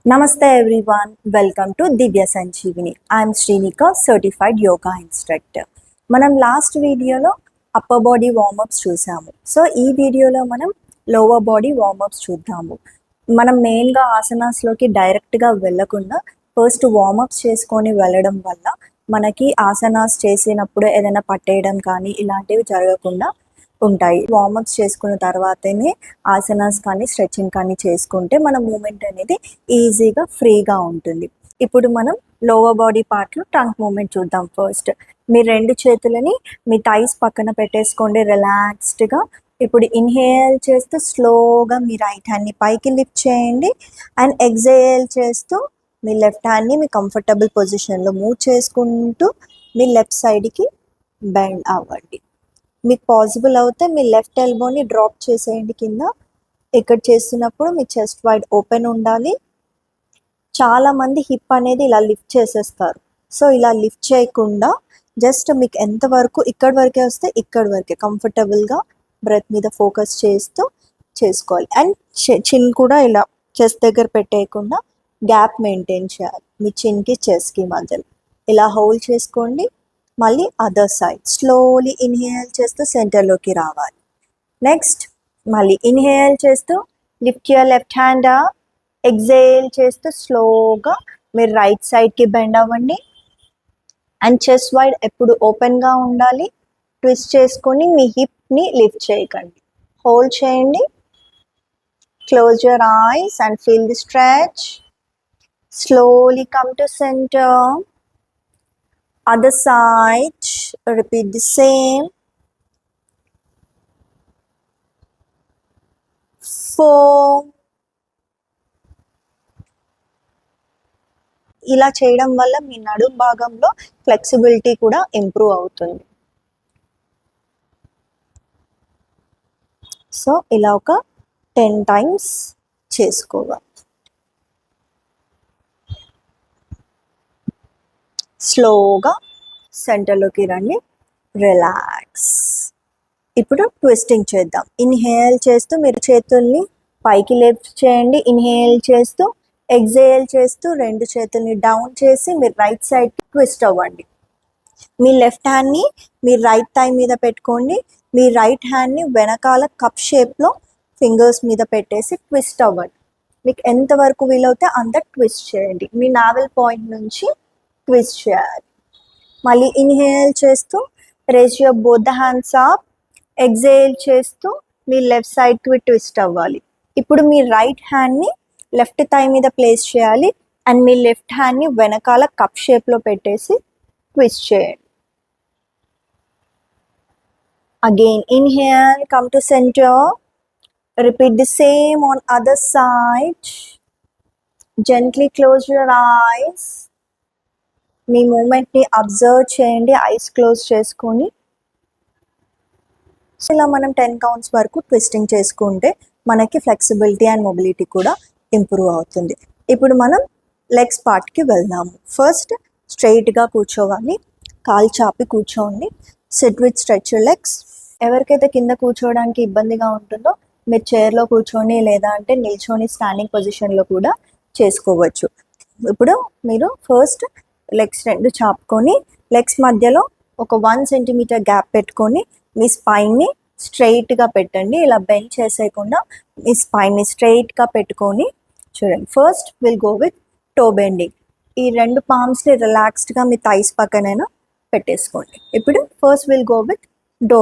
Namaste everyone, welcome to Divya Sanjeevani. I am Srinika, certified yoga instructor. మనం last వీడియోలో upper body warm-ups చూసాము. So ఈ వీడియోలో మనం లోవర్ బాడీ వార్మప్స్ చూద్దాము. మనం మెయిన్గా ఆసనాస్లోకి డైరెక్ట్గా వెళ్ళకుండా ఫస్ట్ వార్మప్స్ చేసుకొని వెళ్ళడం వల్ల మనకి ఆసనాస్ చేసినప్పుడు ఏదైనా పట్టేయడం కానీ ఇలాంటివి జరగకుండా ఉంటాయి. వార్మప్స్ చేసుకున్న తర్వాతనే ఆసనాస్ కానీ స్ట్రెచింగ్ కానీ చేసుకుంటే మన మూమెంట్ అనేది ఈజీగా ఫ్రీగా ఉంటుంది. ఇప్పుడు మనం లోవర్ బాడీ పార్ట్లో ట్రంక్ మూమెంట్ చూద్దాం. ఫస్ట్ మీ రెండు చేతులని మీ థైస్ పక్కన పెట్టేసుకోండి రిలాక్స్డ్గా. ఇప్పుడు ఇన్హేల్ చేస్తూ స్లోగా మీ రైట్ హ్యాండ్ని పైకి లిఫ్ట్ చేయండి అండ్ ఎక్సేల్ చేస్తూ మీ లెఫ్ట్ హ్యాండ్ని మీ కంఫర్టబుల్ పొజిషన్లో మూవ్ చేసుకుంటూ మీ లెఫ్ట్ సైడ్కి బెండ్ అవ్వండి. మీకు పాసిబుల్ అవుతే మీ లెఫ్ట్ ఎల్బోని డ్రాప్ చేసేయండి కింద. ఇక్కడ చేస్తున్నప్పుడు మీ చెస్ట్ వైడ్ ఓపెన్ ఉండాలి. చాలామంది హిప్ అనేది ఇలా లిఫ్ట్ చేసేస్తారు. సో ఇలా లిఫ్ట్ చేయకుండా జస్ట్ మీకు ఎంతవరకు ఇక్కడి వరకే వస్తే ఇక్కడి వరకే కంఫర్టబుల్గా బ్రెత్ మీద ఫోకస్ చేస్తూ చేసుకోవాలి. అండ్ చిన్ కూడా ఇలా చెస్ట్ దగ్గర పెట్టేయకుండా గ్యాప్ మెయింటైన్ చేయాలి మీ చిన్కి చెస్ట్కి మధ్యలో. ఇలా హోల్డ్ చేసుకోండి. మళ్ళీ అదర్ సైడ్ స్లోలీ ఇన్హేల్ చేస్తూ సెంటర్లోకి రావాలి. నెక్స్ట్ మళ్ళీ ఇన్హేల్ చేస్తూ lift your left hand up. Exhale చేస్తూ స్లోగా మీరు రైట్ సైడ్కి బెండ్ అవ్వండి అండ్ చెస్ట్ వైడ్ ఎప్పుడు ఓపెన్గా ఉండాలి. ట్విస్ట్ చేసుకొని మీ హిప్ని లిఫ్ట్ చేయకండి. హోల్డ్ చేయండి. Close your ice and feel the stretch. Slowly come to centre. Other side, repeat the same. 4. ఇలా చేయడం వల్ల మీ నడుం భాగంలో ఫ్లెక్సిబిలిటీ కూడా ఇంప్రూవ్ అవుతుంది. సో ఇలా ఒక 10 times చేసుకోవాలి. స్లోగా సెంటర్లోకి రండి. రిలాక్స్. ఇప్పుడు ట్విస్టింగ్ చేద్దాం. ఇన్హేల్ చేస్తూ మీరు చేతుల్ని పైకి లిఫ్ట్ చేయండి. ఇన్హేల్ చేస్తూ ఎక్సేల్ చేస్తూ రెండు చేతుల్ని డౌన్ చేసి మీరు రైట్ సైడ్కి ట్విస్ట్ అవ్వండి. మీ లెఫ్ట్ హ్యాండ్ని మీ రైట్ థై మీద పెట్టుకోండి. మీ రైట్ హ్యాండ్ని వెనకాల కప్ షేప్లో ఫింగర్స్ మీద పెట్టేసి ట్విస్ట్ అవ్వండి. మీకు ఎంతవరకు వీలవుతే అంత ట్విస్ట్ చేయండి. మీ నావెల్ పాయింట్ నుంచి ట్విస్ట్ చేయాలి. మళ్ళీ ఇన్హేల్ చేస్తూ raise your both the hands up. Exhale చేస్తూ మీ లెఫ్ట్ సైడ్కి ట్విస్ట్ అవ్వాలి. ఇప్పుడు మీ రైట్ హ్యాండ్ని లెఫ్ట్ థై మీద ప్లేస్ చేయాలి అండ్ మీ లెఫ్ట్ హ్యాండ్ని వెనకాల కప్ షేప్లో పెట్టేసి ట్విస్ట్ చేయండి. Again inhale, come to centre. Repeat the same on other side. Gently close your eyes. మీ మూమెంట్ని అబ్జర్వ్ చేయండి ఐస్ క్లోజ్ చేసుకొని. ఇలా మనం 10 counts వరకు ట్విస్టింగ్ చేసుకుంటే మనకి ఫ్లెక్సిబిలిటీ అండ్ మొబిలిటీ కూడా ఇంప్రూవ్ అవుతుంది. ఇప్పుడు మనం లెగ్స్ పార్ట్కి వెళ్దాము. ఫస్ట్ స్ట్రైట్గా కూర్చోవాలి. కాలు చాపి కూర్చోండి. SIT with stretch legs. ఎవరికైతే కింద కూర్చోవడానికి ఇబ్బందిగా ఉంటుందో మీరు చైర్లో కూర్చొని లేదా అంటే నిల్చొని స్టాండింగ్ పొజిషన్లో కూడా చేసుకోవచ్చు. ఇప్పుడు మీరు ఫస్ట్ లెగ్స్ రెండు చాపుకొని లెగ్స్ మధ్యలో ఒక 1 centimeter గ్యాప్ పెట్టుకొని మీ స్పైన్ని స్ట్రైట్గా పెట్టండి. ఇలా బెండ్ చేసేయకుండా మీ స్పైన్ని స్ట్రైట్గా పెట్టుకొని చూడండి. First will go with toe bending. ఈ రెండు పామ్స్ని రిలాక్స్డ్గా మీ థైస్ పక్కనైనా పెట్టేసుకోండి. ఇప్పుడు first will go with toe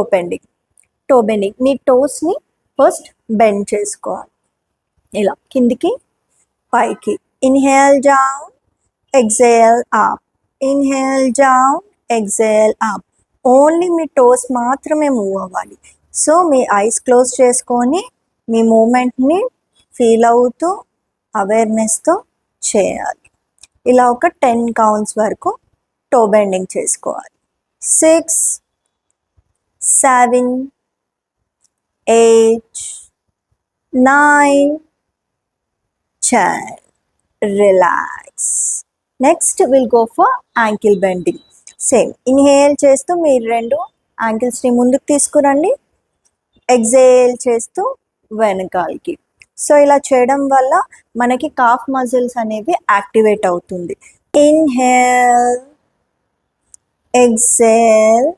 bending. మీ టోస్ని ఫస్ట్ బెండ్ చేసుకోవాలి. ఇలా కిందికి పైకి. Inhale down, exhale up. Inhale down, exhale up. Only మీ టోస్ మాత్రమే మూవ్ అవ్వాలి. సో మీ ఐస్ క్లోజ్ చేసుకొని మీ మూమెంట్ని ఫీల్ అవుతూ అవేర్నెస్తో చేయాలి. ఇలా ఒక 10 counts వరకు టో బెండింగ్ చేసుకోవాలి. 6, 7, 8, 9, 10. Relax. Next will go for ankle bending. Same inhale చేస్తూ మీరు రెండు యాంకిల్స్ని ముందుకు తీసుకురండి. ఎక్సేల్ చేస్తూ వెనకాలకి. సో ఇలా చేయడం వల్ల మనకి కాఫ్ మజిల్స్ అనేవి యాక్టివేట్ అవుతుంది. ఇన్హేల్, ఎక్సేల్,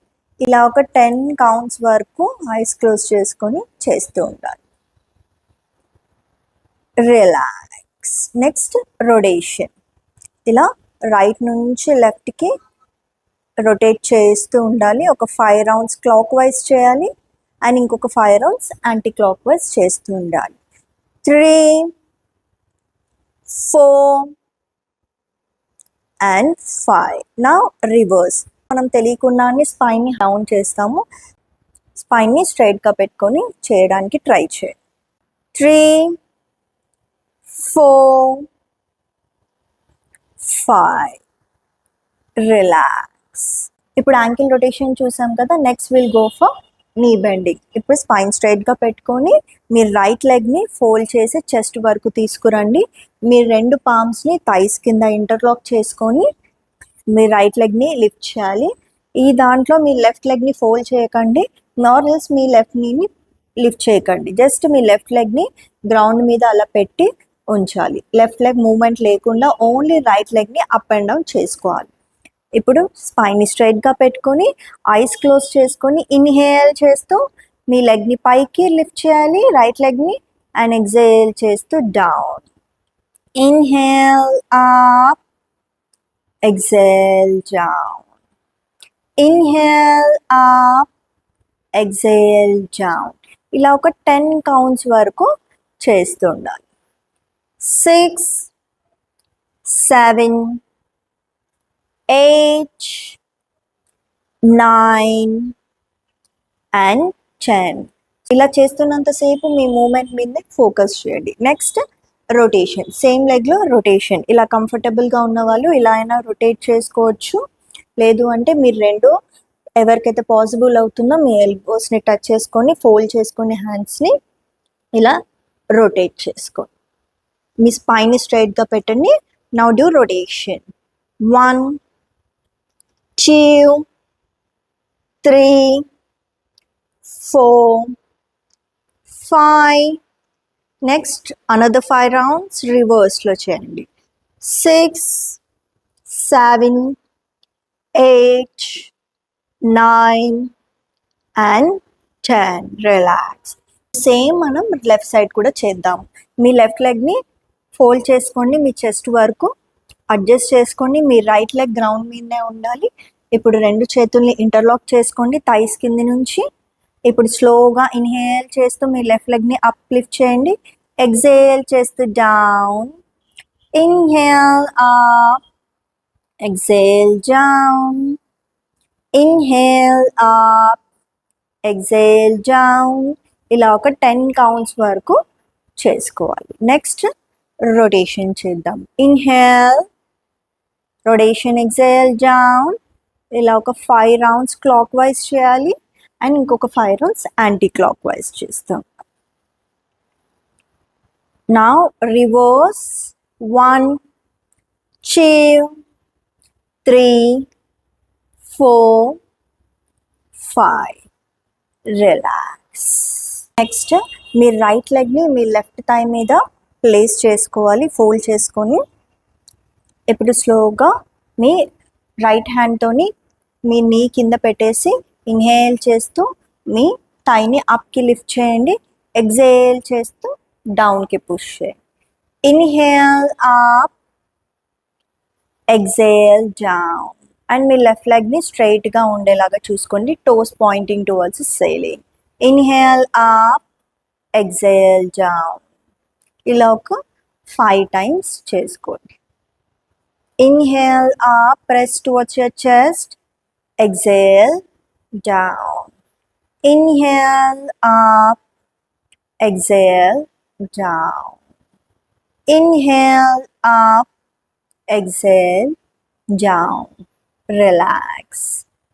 ఇలా ఒక 10 కౌంట్స్ వరకు ఐస్ క్లోజ్ చేసుకొని చేస్తూ ఉండాలి. రిలాక్స్. Next rotation. ఇలా రైట్ నుంచి లెఫ్ట్కి రొటేట్ చేస్తూ ఉండాలి. ఒక 5 రౌండ్స్ క్లాక్ వైజ్ చేయాలి అండ్ ఇంకొక 5 రౌండ్స్ యాంటీ క్లాక్ వైజ్ చేస్తూ ఉండాలి. 3, 4 అండ్ 5. నా రివర్స్. మనం తెలియకుండానే స్పైన్ని డౌన్ చేస్తాము. స్పైన్ని స్ట్రైట్గా పెట్టుకొని చేయడానికి ట్రై చేయండి. 3, 4, 5. రిలాక్స్. ఇప్పుడు యాంకిల్ రొటేషన్ చూసాం కదా. నెక్స్ట్ విల్ గో ఫర్ నీ బెండింగ్. ఇప్పుడు స్పైన్ స్ట్రైట్గా పెట్టుకొని మీరు రైట్ లెగ్ని ఫోల్డ్ చేసి చెస్ట్ వరకు తీసుకురండి. మీరు 2 పామ్స్ని థైస్ కింద ఇంటర్లాక్ చేసుకొని మీ రైట్ లెగ్ని లిఫ్ట్ చేయాలి. ఈ దాంట్లో మీ లెఫ్ట్ లెగ్ని ఫోల్డ్ చేయకండి, నార్మల్స్ మీ లెఫ్ట్ నీని లిఫ్ట్ చేయకండి. జస్ట్ మీ లెఫ్ట్ లెగ్ని గ్రౌండ్ మీద అలా పెట్టి ఉంచాలి. లెఫ్ట్ లెగ్ మూమెంట్ లేకుండా ఓన్లీ రైట్ లెగ్ని అప్ అండ్ డౌన్ చేసుకోవాలి. ఇప్పుడు స్పైన్ని స్ట్రైట్గా పెట్టుకొని ఐస్ క్లోజ్ చేసుకొని ఇన్హేల్ చేస్తూ మీ లెగ్ని పైకి లిఫ్ట్ చేయాలి, రైట్ లెగ్ని, అండ్ ఎక్సేల్ చేస్తూ down. Inhale up, exhale down. Inhale up, exhale down. ఇలా ఒక 10 కౌంట్స్ వరకు చేస్తూ ఉండాలి. 6, 7, 8, 9 అండ్ 10. ఇలా చేస్తున్నంతసేపు మీ మూమెంట్ మీద ఫోకస్ చేయండి. Next rotation. సేమ్ లెగ్లో రొటేషన్. ఇలా కంఫర్టబుల్గా ఉన్న వాళ్ళు ఇలా అయినా రొటేట్ చేసుకోవచ్చు. లేదు అంటే మీరు 2 ఎవరికైతే పాసిబుల్ అవుతుందో మీ ఎల్బోస్ని టచ్ చేసుకొని ఫోల్డ్ చేసుకొని హ్యాండ్స్ని ఇలా రొటేట్ చేసుకోండి. మీ స్పైన్ని స్ట్రైట్గా పెట్టండి. Now do rotation. 1, 2, 3, 4, 5. Next another 5 rounds రివర్స్లో చేయండి. 6, 7, 8, 9 అండ్ 10. రిలాక్స్. సేమ్ మనం లెఫ్ట్ సైడ్ కూడా చేద్దాం. మీ లెఫ్ట్ లెగ్ని ఫోల్డ్ చేసుకోండి, మీ చెస్ట్ వరకు అడ్జస్ట్ చేసుకోండి. మీ రైట్ లెగ్ గ్రౌండ్ మీదనే ఉండాలి. ఇప్పుడు 2 చేతుల్ని ఇంటర్లాక్ చేసుకోండి థైస్ కింది నుంచి. ఇప్పుడు స్లోగా ఇన్హేల్ చేస్తూ మీ లెఫ్ట్ లెగ్ని అప్ లిఫ్ట్ చేయండి, ఎక్సేల్ చేస్తూ down. Inhale up, exhale down. Inhale up, exhale down. ఇలా ఒక 10 కౌంట్స్ వరకు చేసుకోవాలి. నెక్స్ట్ రొటేషన్ చేద్దాం. Inhale, rotation, exhale down. ఇలా ఒక 5 రౌండ్స్ క్లాక్ వైజ్ చేయాలి అండ్ ఇంకొక 5 రౌండ్స్ యాంటీ క్లాక్ వైజ్ చేస్తాం. Now reverse. 1, 2, 3, 4, 5. రిలాక్స్. నెక్స్ట్ మీ రైట్ లెగ్ని మీ లెఫ్ట్ థై మీద ప్లేస్ చేసుకోవాలి, ఫోల్డ్ చేసుకొని. ఇప్పుడు స్లోగా మీ రైట్ హ్యాండ్తోని మీ నీ కింద పెట్టేసి ఇన్హేల్ చేస్తూ మీ థైని అప్కి లిఫ్ట్ చేయండి, ఎక్సేల్ చేస్తూ డౌన్కి పుష్ చేయండి. Inhale up, exhale down. And మీ లెఫ్ట్ లెగ్ని స్ట్రైట్గా ఉండేలాగా చూసుకోండి, toes pointing towards ceiling. Inhale up, exhale down. ఇలా ఒక 5 టైమ్స్ చేసుకోండి. Inhale up, press towards your chest. Exhale down. Inhale up, exhale down. Inhale up, exhale down. Relax.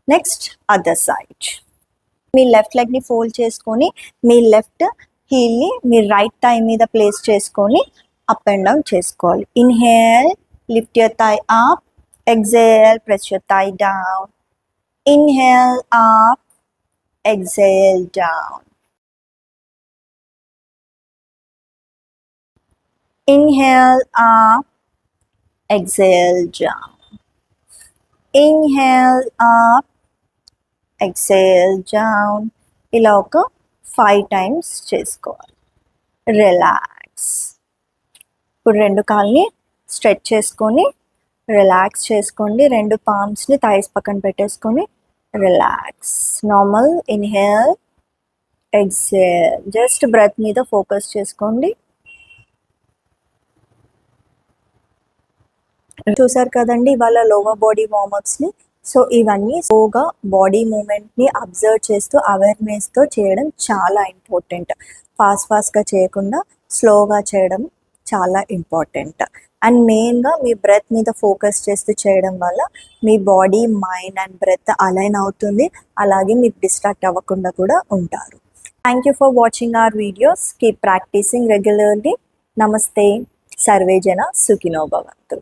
Next, other side. Me left లెగ్ని fold చేసుకొని మీ left హీల్ని మీ right thigh మీద place చేసుకొని up and down చేసుకోవాలి. Inhale, lift your thigh up. Exhale, press your thigh down. Inhale up, exhale down. Inhale up, exhale down. Inhale up, exhale down. ఇలా ఒక 5 times చేసుకోవాలి. Relax. ఇప్పుడు రెండు కాళ్ళని stretch చేసుకొని రిలాక్స్ చేసుకోండి. రెండు పామ్స్ని థైస్ పక్కన పెట్టేసుకొని relax. Normal inhale, exhale. Just breath మీద ఫోకస్ చేసుకోండి. చూసారు కదండి ఇవాళ లోవర్ బాడీ వార్మప్స్ని. సో ఇవన్నీ స్లోగా బాడీ మూమెంట్ని అబ్జర్వ్ చేస్తూ అవేర్నెస్తో చేయడం చాలా ఇంపార్టెంట్. ఫాస్ట్గా చేయకుండా స్లోగా చేయడం చాలా ఇంపార్టెంట్. అండ్ మెయిన్గా మీ బ్రెత్ మీద ఫోకస్ చేస్తూ చేయడం వల్ల మీ body, mind and breath align అవుతుంది. అలాగే మీరు డిస్ట్రాక్ట్ అవ్వకుండా కూడా ఉంటారు. Thank you for watching our videos. Keep practising regularly. నమస్తే. సర్వే జన సుఖినో భవంతు.